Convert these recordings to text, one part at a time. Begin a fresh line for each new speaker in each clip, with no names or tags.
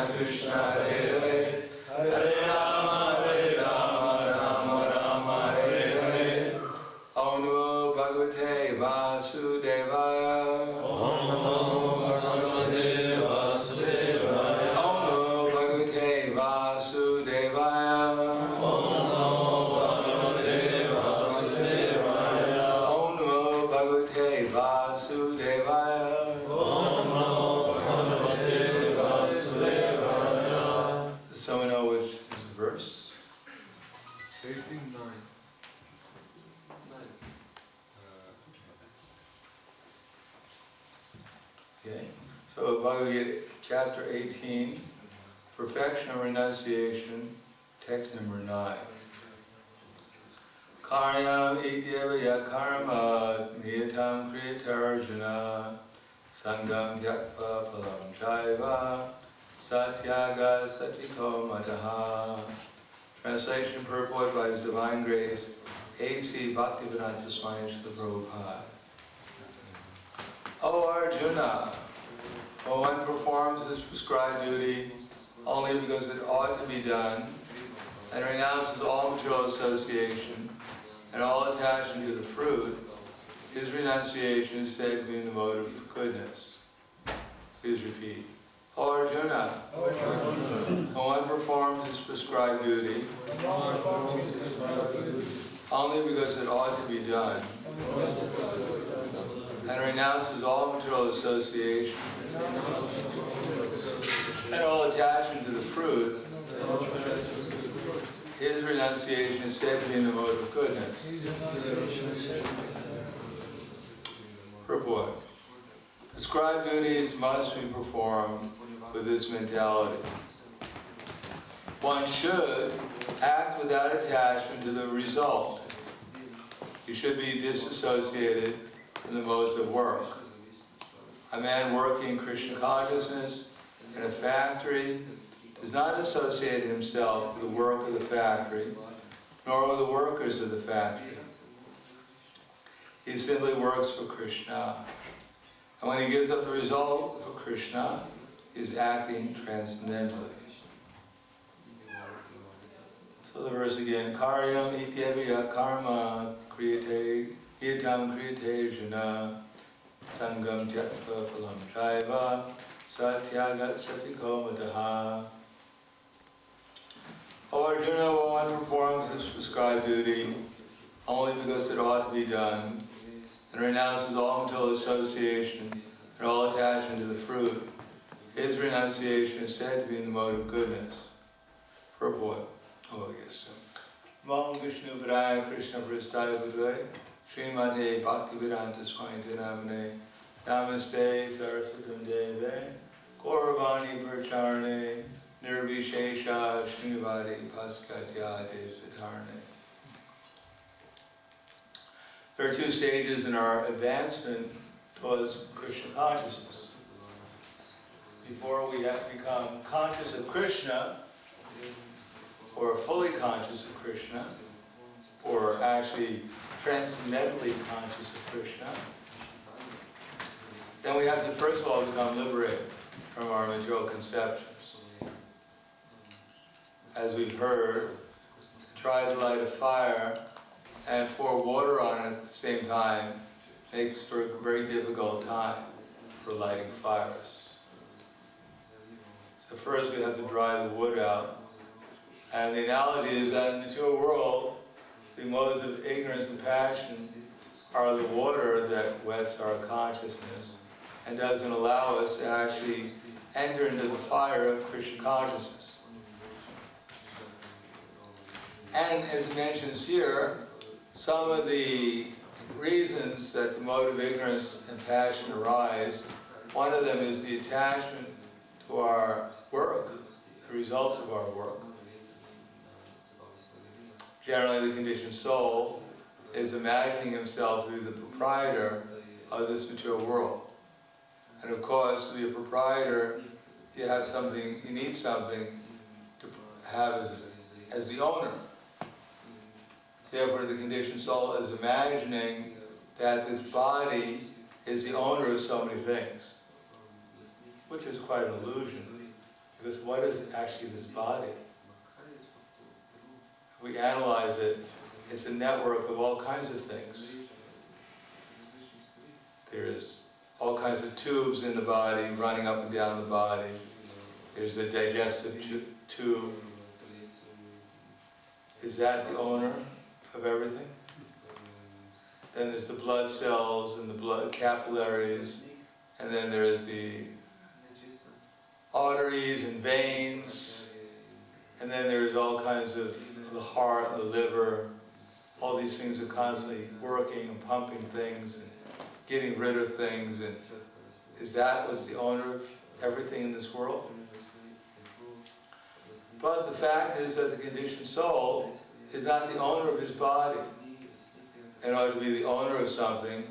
Krishna Hare Hare, Hare Rama, Rama Rama, Hare Hare. Om Namo Bhagavate Vasudevaya.
Om Namo Bhagavate Vasudevaya.
Om Namo Bhagavate Vasudevaya.
Om Namo Bhagavate Vasudevaya.
Om Namo Bhagavate Vasudevaya.
Om Namo Bhagavate Vasudevaya.
Does someone know which is the verse?
18:9.
Okay. So Bhagavad-Gita, chapter 18, perfection of renunciation, text number 9. Karyam ityeva yakarma niyatam kriyatarjuna sangam tyakpa phalam chaiva satyaga satiko mataha. Translation purport by His Divine Grace, A.C. Bhaktivedanta Swami Prabhupada. O Arjuna, when one performs this prescribed duty only because it ought to be done, and renounces all material association and all attachment to the fruit, his renunciation is said to be the motive of goodness. Please repeat. O Arjuna, when one performs this prescribed duty only because it ought to be done, and renounces all material association and all attachment to the fruit, his renunciation is said to be in the mode of goodness. Purport. Prescribed duties must be performed with this mentality. One should act without attachment to the result. He should be disassociated in the modes of work. A man working Krishna consciousness in a factory does not associate himself with the work of the factory, nor with the workers of the factory. He simply works for Krishna. And when he gives up the result for Krishna, he is acting transcendentally. So the verse again, Karyam ityevya karma kriyate Itam kriyate juna sangam tyakpa phalam chaiva satyagat satiko mataha. O Arjuna, when one performs this prescribed duty only because it ought to be done, and renounces all material association and all attachment to the fruit, his renunciation is said to be in the mode of goodness. Purport. Oh yes. Mam Vishnu Vidaya Krishna Pristaya Budvai Srimate Bhaktivedanta Swami Namane Namaste Saraswatam Deve Gauravani Pracharne Nirvishesha Srinivadi Paskatyade Siddharne. There are two stages in our advancement towards Krishna consciousness. Before we have to become conscious of Krishna, or fully conscious of Krishna, or actually transcendently conscious of Krishna, then we have to first of all become liberated from our material conceptions. As we've heard, try to light a fire and pour water on it at the same time makes for a very difficult time for lighting fires. So first we have to dry the wood out. And the analogy is that in the material world, the modes of ignorance and passion are the water that wets our consciousness and doesn't allow us to actually enter into the fire of Krishna consciousness. And as it mentions here, some of the reasons that the mode of ignorance and passion arise, one of them is the attachment to our work, the results of our work. Generally, the conditioned soul is imagining himself to be the proprietor of this material world. And of course, to be a proprietor, you have something, you need something to have as the owner. Therefore, the conditioned soul is imagining that this body is the owner of so many things, which is quite an illusion. Because what is actually this body? If we analyze it, it's a network of all kinds of things. There's all kinds of tubes in the body, running up and down the body. There's the digestive tube. Is that the owner of everything? Then there's the blood cells and the blood capillaries, and then there's the arteries and veins, and then there's all kinds of the heart, the liver. All these things are constantly working and pumping things and getting rid of things. And is that what's the owner of everything in this world? But the fact is that the conditioned soul is not the owner of his body. In order to be the owner of something,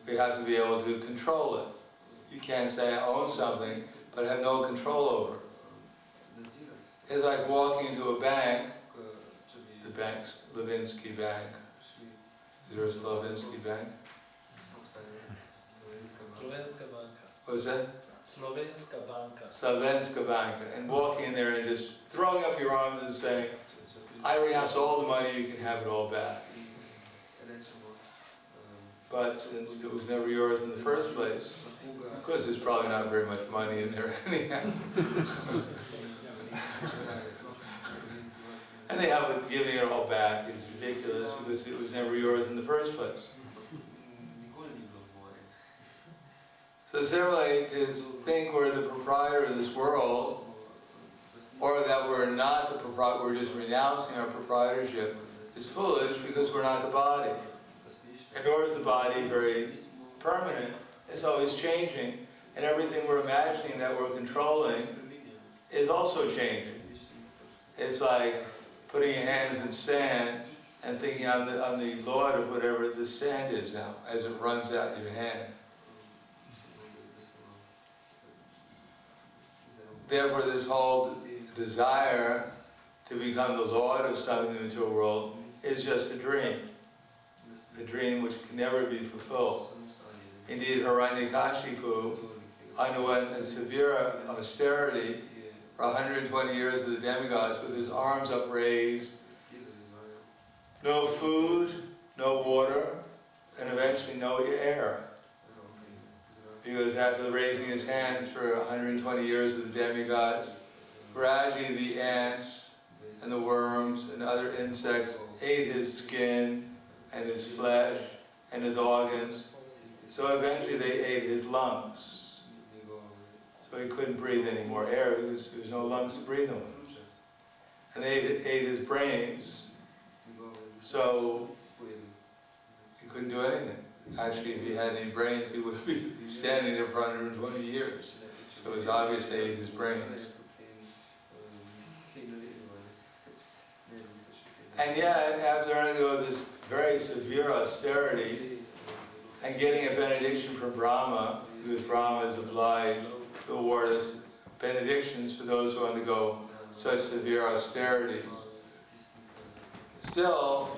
we have to be able to control it. You can't say I own something, but have no control over it. It's like walking into a bank, the bank, Slavinsky Bank. Is there a Slavinsky Bank?
Slovenska banka.
What was that?
Slovenska banka.
Slavenska Banka. And walking in there and just throwing up your arms and saying, I renounce all the money, you can have it all back. But since it was never yours in the first place, of course there's probably not very much money in there anyhow. Anyhow, but giving it all back is ridiculous because it was never yours in the first place. So similarly, to think we're the proprietor of this world, or that we're not the proprietor, we're just renouncing our proprietorship, is foolish because we're not the body. And nor is the body very permanent. It's always changing, and everything we're imagining that we're controlling is also changing. It's like putting your hands in sand and thinking on the Lord of whatever the sand is now, as it runs out in your hand. Therefore, this whole desire to become the Lord of something in the material world is just a dream. The dream which can never be fulfilled. Indeed, Hiranyakashipu underwent a severe austerity for 120 years of the demigods with his arms upraised, no food, no water, and eventually no air. Because after raising his hands for 120 years of the demigods, gradually the ants and the worms and other insects ate his skin and his flesh and his organs. So eventually they ate his lungs. So he couldn't breathe any more air because there was no lungs to breathe on. And they ate his brains. So he couldn't do anything. Actually, if he had any brains, he would be standing there for 120 years. So it's obvious they ate his brains. And yet, after undergoing this very severe austerity and getting a benediction from Brahma, because Brahma is obliged to award us benedictions for those who undergo such severe austerities, still,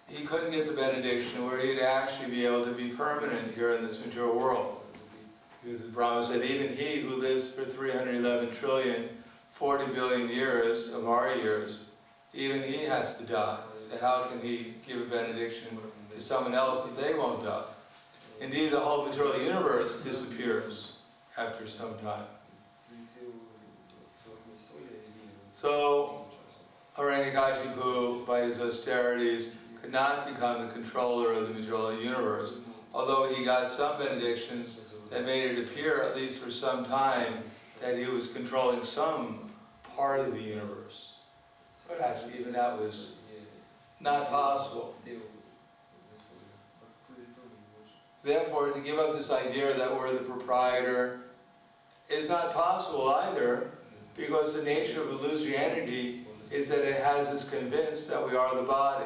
he couldn't get the benediction where he'd actually be able to be permanent here in this material world. Because Brahma said, even he who lives for 311 trillion, 40 billion years of our years, even he has to die. So how can he give a benediction to someone else that they won't die? Indeed, the whole material universe disappears after some time. So, Hiranyakashipu, by his austerities, could not become the controller of the material universe, although he got some benedictions that made it appear, at least for some time, that he was controlling some part of the universe. But actually, even that was not possible. Therefore, to give up this idea that we're the proprietor is not possible either, because the nature of illusory energy is that it has us convinced that we are the body,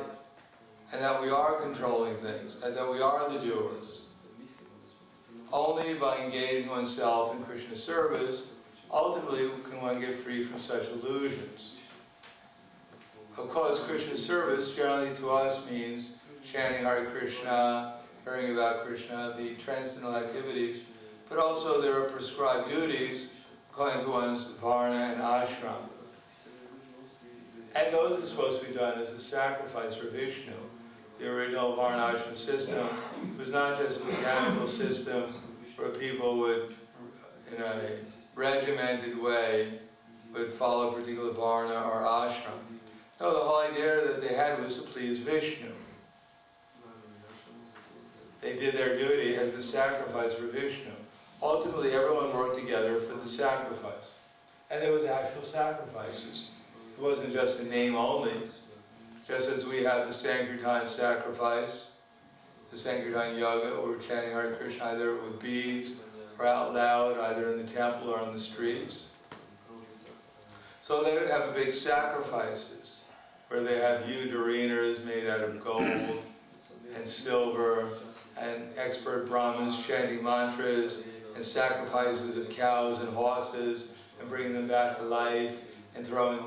and that we are controlling things, and that we are the doers. Only by engaging oneself in Krishna's service, ultimately can one get free from such illusions. Of course, Krishna's service generally to us means chanting Hare Krishna, hearing about Krishna, the transcendental activities, but also there are prescribed duties according to one's varna and ashram. And those are supposed to be done as a sacrifice for Vishnu. The original Varnashram system was not just a mechanical system where people would, in a regimented way, would follow a particular varna or ashram. No, the whole idea that they had was to please Vishnu. They did their duty as a sacrifice for Vishnu. Ultimately, everyone worked together for the sacrifice. And there was actual sacrifices. It wasn't just a name only. Just as we have the Sankirtan sacrifice, the Sankirtan yoga, where we're chanting Hare Krishna either with beads or out loud, either in the temple or on the streets. So they would have big sacrifices, where they have huge arenas made out of gold and silver, and expert Brahmins chanting mantras, and sacrifices of cows and horses, and bringing them back to life, and throwing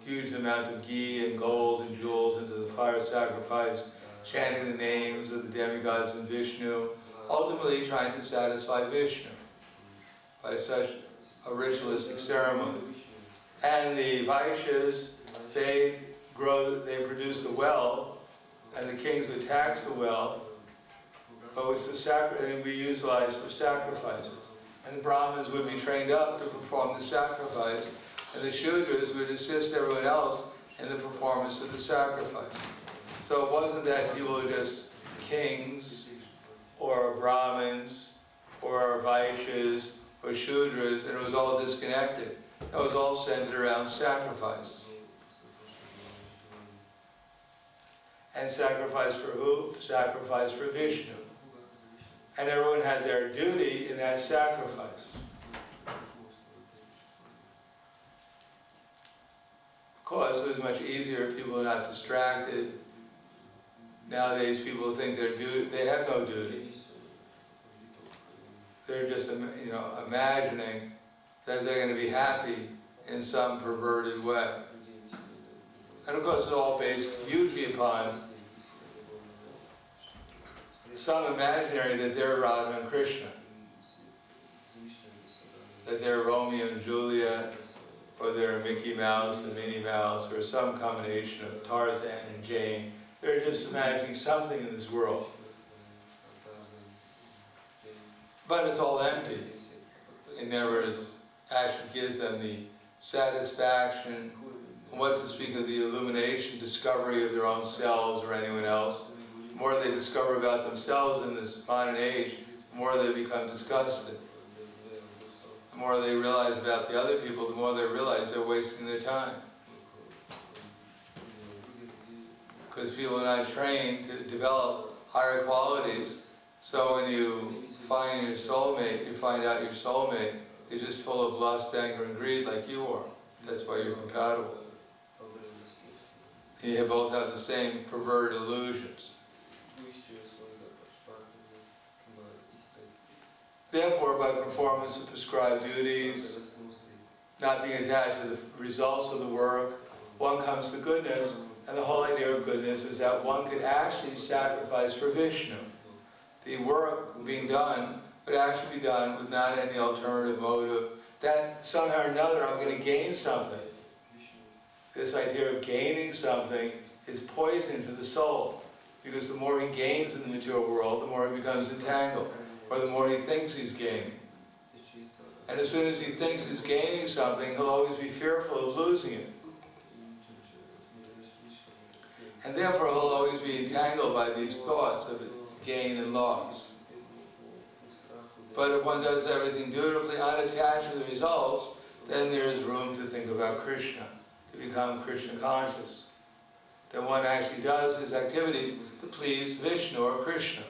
huge amount of ghee and gold and jewels into the fire sacrifice, chanting the names of the demigods and Vishnu, ultimately trying to satisfy Vishnu by such a ritualistic ceremony. And the Vaishyas, they produce the wealth, and the kings would tax the wealth, but which would be utilized for sacrifices. And the Brahmins would be trained up to perform the sacrifice, and the Shudras would assist everyone else in the performance of the sacrifice. So it wasn't that people were just kings, or Brahmins, or Vaishyas, or Shudras, and it was all disconnected. It was all centered around sacrifice. And sacrifice for who? Sacrifice for Vishnu. And everyone had their duty in that sacrifice. Of course, it was much easier if people were not distracted. Nowadays, people think they have no duty. They're just, imagining that they're going to be happy in some perverted way. And of course, it's all based hugely upon some imaginary that they're Radha and Krishna, that they're Romeo and Juliet, or they're Mickey Mouse and Minnie Mouse, or some combination of Tarzan and Jane. They're just imagining something in this world. But it's all empty. It never actually gives them the satisfaction, and what to speak of the illumination, discovery of their own selves or anyone else. The more they discover about themselves in this modern age, the more they become disgusted. The more they realize about the other people, the more they realize they're wasting their time. Because people are not trained to develop higher qualities. So when you find your soulmate, you find out your soulmate is just full of lust, anger, and greed like you are. That's why you're compatible. And you both have the same perverted illusions. Therefore, by performance of prescribed duties, not being attached to the results of the work, one comes to goodness, and the whole idea of goodness is that one could actually sacrifice for Vishnu. The work being done would actually be done with not any alternative motive, that somehow or another I'm going to gain something. This idea of gaining something is poison to the soul, because the more he gains in the material world, the more he becomes entangled, or the more he thinks he's gaining. And as soon as he thinks he's gaining something, he'll always be fearful of losing it. And therefore he'll always be entangled by these thoughts of gain and loss. But if one does everything dutifully, unattached to the results, then there is room to think about Krishna, to become Krishna conscious. Then one actually does his activities to please Vishnu or Krishna.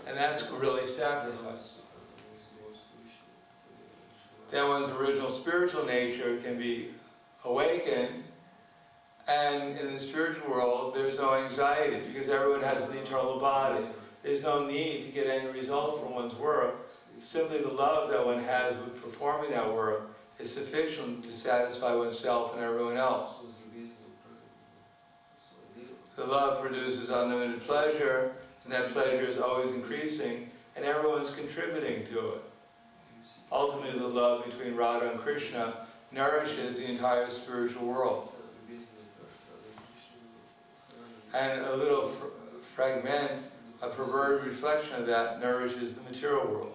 And that's really sacrifice. Then one's original spiritual nature can be awakened, and in the spiritual world there's no anxiety, because everyone has an eternal body. There's no need to get any result from one's work. Simply the love that one has with performing that work is sufficient to satisfy oneself and everyone else. The love produces unlimited pleasure, and that pleasure is always increasing, and everyone's contributing to it. Ultimately, the love between Radha and Krishna nourishes the entire spiritual world. And a little fragment, a perverted reflection of that, nourishes the material world.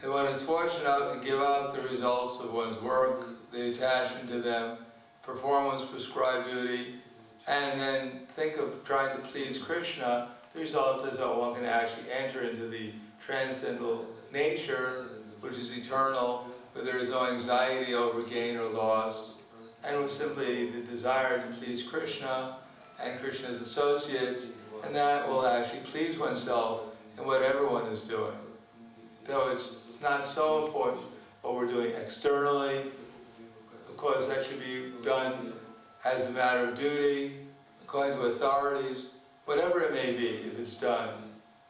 And one is fortunate enough to give up the results of one's work, the attachment to them, perform one's prescribed duty, and then think of trying to please Krishna. The result is that one can actually enter into the transcendental nature, which is eternal, where there is no anxiety over gain or loss, and with simply the desire to please Krishna and Krishna's associates, and that will actually please oneself in whatever one is doing. Though it's not so important what we're doing externally. Of course, that should be done as a matter of duty, according to authorities. Whatever it may be, if it's done,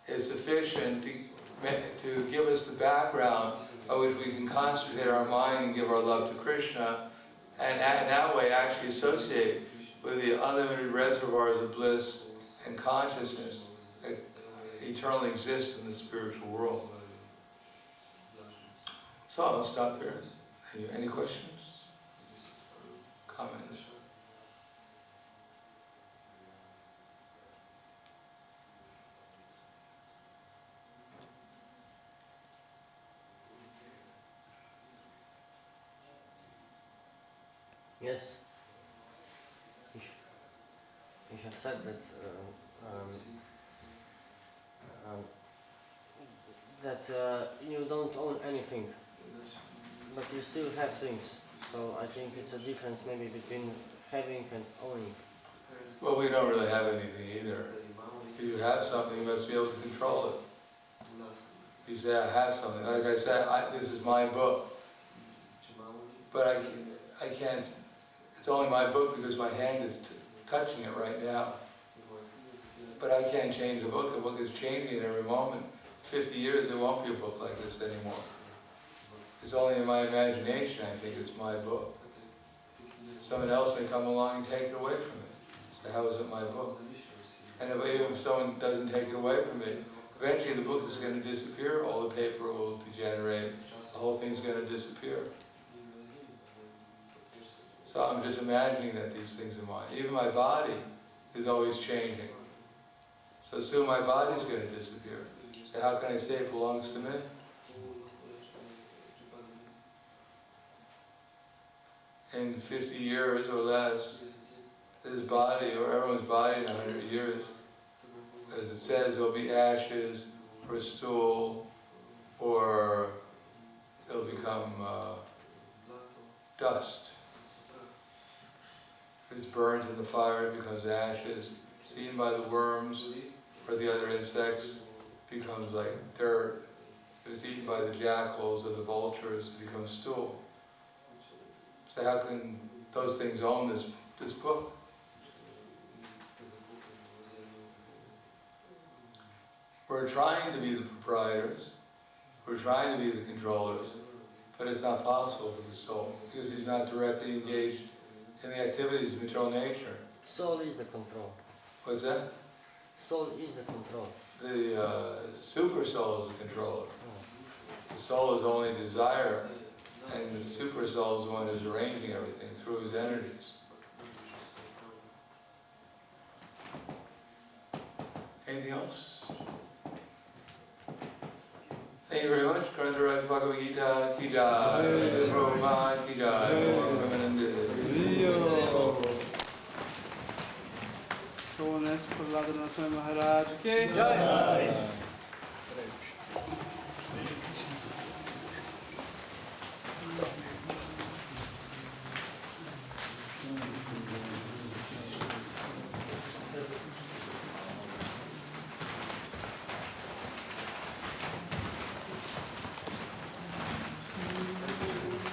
is sufficient to give us the background by which we can concentrate our mind and give our love to Krishna, and in that way actually associate with the unlimited reservoirs of bliss and consciousness that eternally exist in the spiritual world. So I'll stop there. Any questions? Comments?
Yes. You have said that you don't own anything, but you still have things. So I think it's a difference maybe between having and owning.
Well, we don't really have anything either. If you have something, you must be able to control it. You say, I have something. Like I said, this is my book. But I can't, it's only my book because my hand is touching it right now. But I can't change the book. The book is changing at every moment. 50 years, there won't be a book like this anymore. It's only in my imagination, I think it's my book. Someone else may come along and take it away from me. So how is it my book? And if someone doesn't take it away from me, eventually the book is going to disappear, all the paper will degenerate, the whole thing's going to disappear. So I'm just imagining that these things are mine. Even my body is always changing. So soon my body's going to disappear. So how can I say it belongs to me? In 50 years or less, this body, or everyone's body in 100 years, as it says, there'll be ashes, or a stool, or it'll become dust. If it's burnt in the fire, it becomes ashes. Seen by the worms or the other insects, it becomes like dirt. If it's eaten by the jackals or the vultures, it becomes stool. So how can those things own this book? We're trying to be the proprietors, we're trying to be the controllers, but it's not possible for the soul, because he's not directly engaged in the activities of material nature.
Soul is the control.
What's that?
Soul is the control.
The super soul is the controller. The soul is only desire, and the super soul is the one who's arranging everything through his energies. Anything else? Thank you very much. Bhagavad-Gita ki jai. Prabhupada ki jai.
Prahladananda Swami Maharaj ke jai.